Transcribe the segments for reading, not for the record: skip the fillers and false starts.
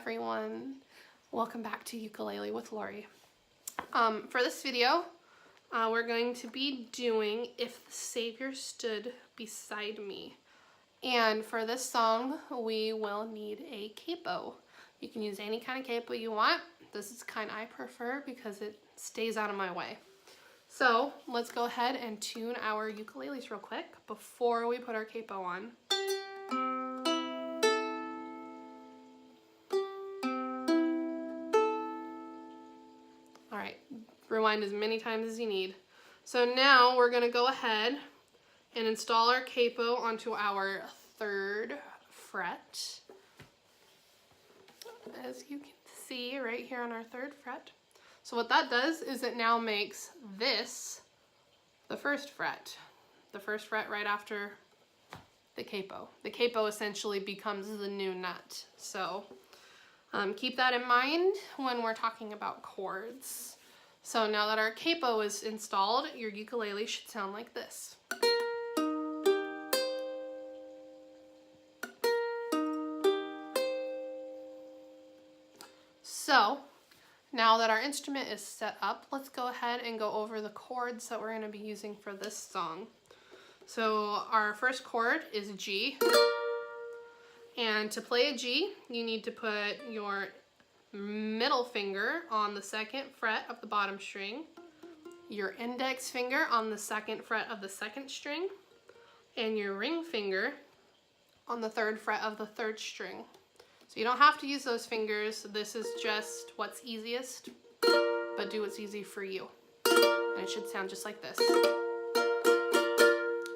everyone. Welcome back to Ukulele with Laurie. For this video, we're going to be doing If the Savior Stood Beside Me. And for this song, we will need a capo. You can use any kind of capo you want. This is the kind I prefer because it stays out of my way. So let's go ahead and tune our ukuleles real quick before we put our capo on. All right, rewind as many times as you need. So now we're gonna go ahead and install our capo onto our 3rd fret. As you can see right here on our 3rd fret. So what that does is it now makes this the 1st fret. The 1st fret right after the capo. The capo essentially becomes the new nut. So keep that in mind when we're talking about chords. So now that our capo is installed, your ukulele should sound like this. So now that our instrument is set up, let's go ahead and go over the chords that we're going to be using for this song. So our first chord is G. And to play a G, you need to put your middle finger on the 2nd fret of the bottom string, your index finger on the 2nd fret of the 2nd string, and your ring finger on the 3rd fret of the 3rd string. So you don't have to use those fingers. This is just what's easiest, but do what's easy for you. And it should sound just like this.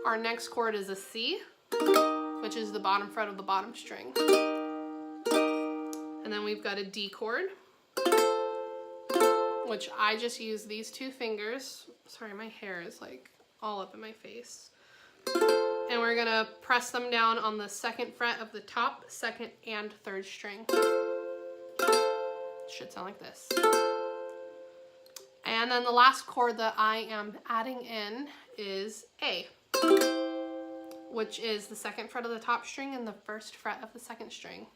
Our next chord is a C, which is the bottom fret of the bottom string. And then we've got a D chord, which I just use these 2 fingers. Sorry, my hair is like all up in my face. And we're gonna press them down on the 2nd fret of the top, 2nd and 3rd string. Should sound like this. And then the last chord that I am adding in is A, which is the 2nd fret of the top string and the 1st fret of the 2nd string.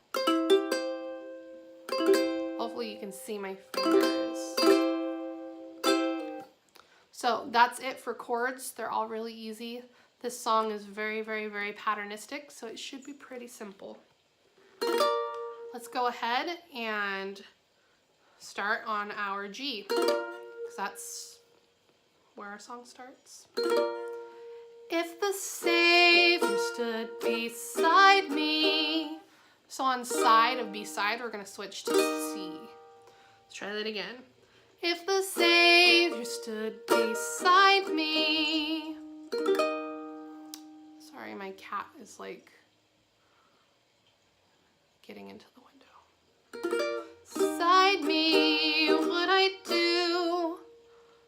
Hopefully you can see my fingers. So that's it for chords. They're all really easy. This song is very, very, very patternistic, so it should be pretty simple. Let's go ahead and start on our G, because that's where our song starts. If the Savior stood beside me. So on side of B-side, we're going to switch to C. Let's try that again. If the Savior stood beside me. Sorry, my cat is like getting into the window. Beside me, what I do.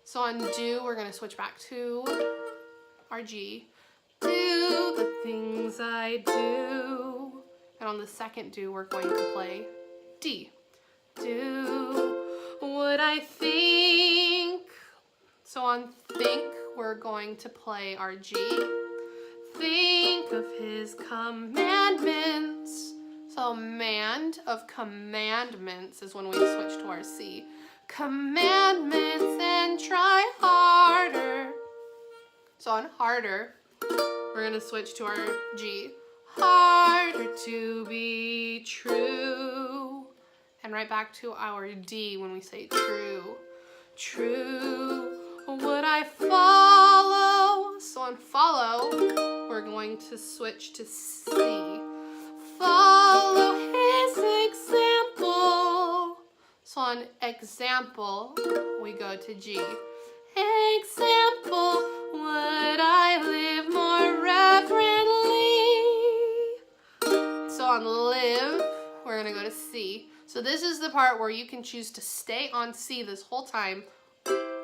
So on do, we're going to switch back to our G. Do the things I do. And on the 2nd do, we're going to play D. Do what I think. So on think, we're going to play our G. Think of his commandments. So mand of commandments is when we switch to our C. Commandments and try harder. So on harder, we're going to switch to our G. Harder to be true. And right back to our D when we say true. True would I follow. So on follow, we're going to switch to C. Follow his example. So on example, we go to G. Example, would I live more reverently? So on live, we're gonna go to C. So this is the part where you can choose to stay on C this whole time,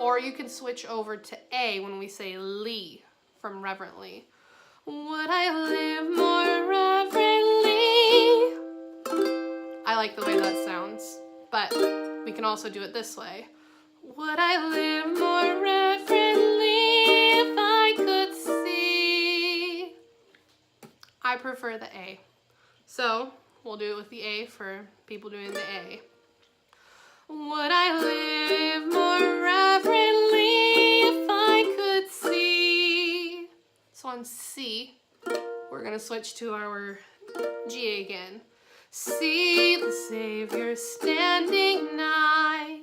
or you can switch over to A when we say Lee from reverently. Would I live more reverently? I like the way that sounds, but we can also do it this way. Would I live more reverently if I could see? I prefer the A. So We'll do it with the A for people doing the A. Would I live more reverently if I could see? So on C, we're gonna switch to our G again. See the Savior standing nigh.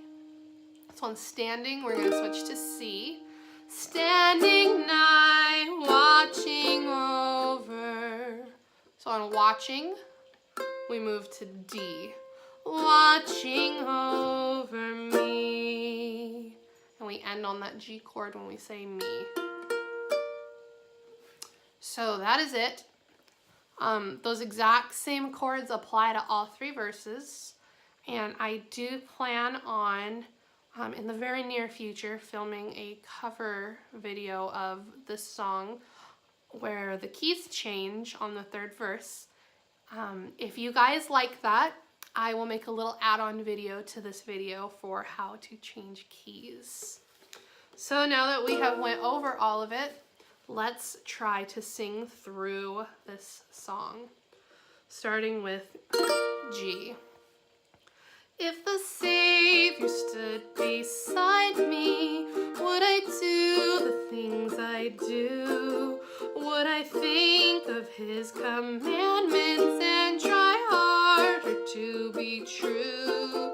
So on standing, we're gonna switch to C. Standing nigh, watching over. So on watching, we move to D. Watching over me. And we end on that G chord when we say me. So that is it. Those exact same chords apply to all 3 verses. And I do plan on, in the very near future, filming a cover video of this song where the keys change on the 3rd verse. If you guys like that, I will make a little add-on video to this video for how to change keys. So now that we have went over all of it, let's try to sing through this song, starting with G. If the Savior stood beside me, would I do the things I do? Would I think of his commandments and try harder to be true?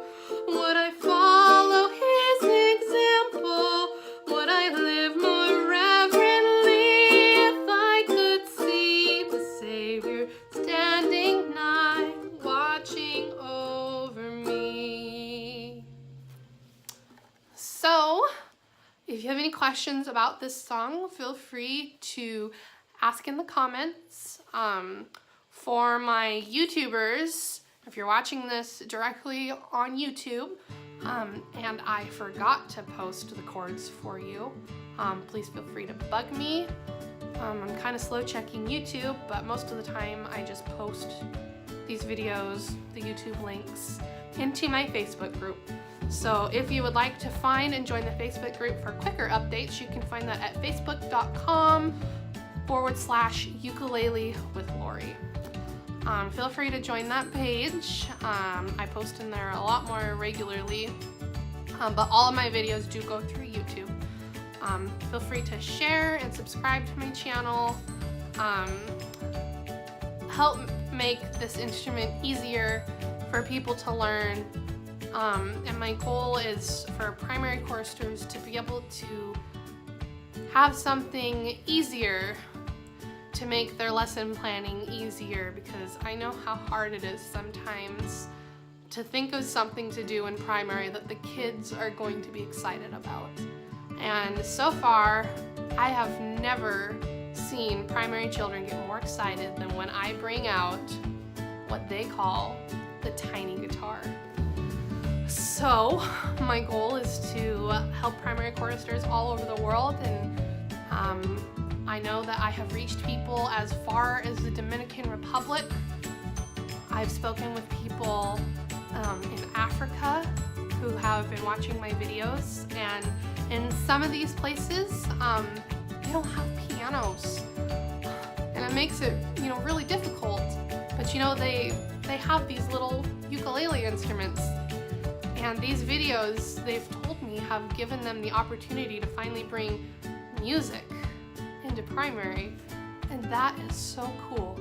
Would I follow his example? Would I live more reverently if I could see the Savior standing nigh, watching over me? So, if you have any questions about this song, feel free to ask in the comments. For my YouTubers, if you're watching this directly on YouTube, and I forgot to post the chords for you, please feel free to bug me. I'm kind of slow checking YouTube, but most of the time I just post these videos, the YouTube links, into my Facebook group. So if you would like to find and join the Facebook group for quicker updates, you can find that at facebook.com/ukulele with Laurie. Feel free to join that page. I post in there a lot more regularly, but all of my videos do go through YouTube. Feel free to share and subscribe to my channel. Help make this instrument easier for people to learn. And my goal is for primary choristers to be able to have something easier to make their lesson planning easier, because I know how hard it is sometimes to think of something to do in primary that the kids are going to be excited about. And so far, I have never seen primary children get more excited than when I bring out what they call the tiny guitar. So my goal is to help primary choristers all over the world, and I know that I have reached people as far as the Dominican Republic. I've spoken with people in Africa who have been watching my videos, and in some of these places they don't have pianos, and it makes it really difficult. But they have these little ukulele instruments, and these videos, they've told me, have given them the opportunity to finally bring music into primary, and that is so cool.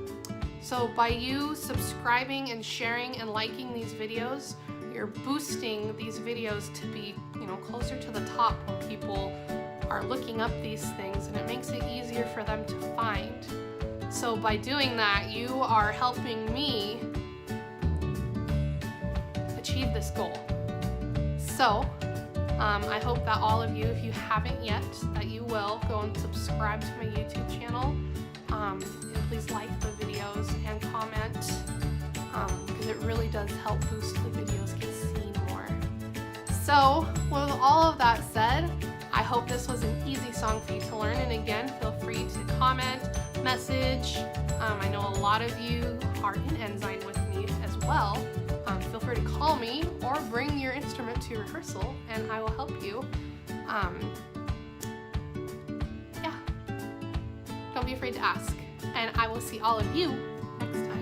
So by you subscribing and sharing and liking these videos, you're boosting these videos to be, closer to the top when people are looking up these things, and it makes it easier for them to find. So by doing that, you are helping me achieve this goal. So I hope that all of you, if you haven't yet, that you will go and subscribe to my YouTube channel. And please like the videos and comment, because it really does help boost the videos get seen more. So with all of that said, I hope this was an easy song for you to learn. And again, feel free to comment, message. I know a lot of you are in Ensign with me as well. Feel free to call me or bring your instrument to rehearsal, and I will help you. Yeah, don't be afraid to ask, and I will see all of you next time.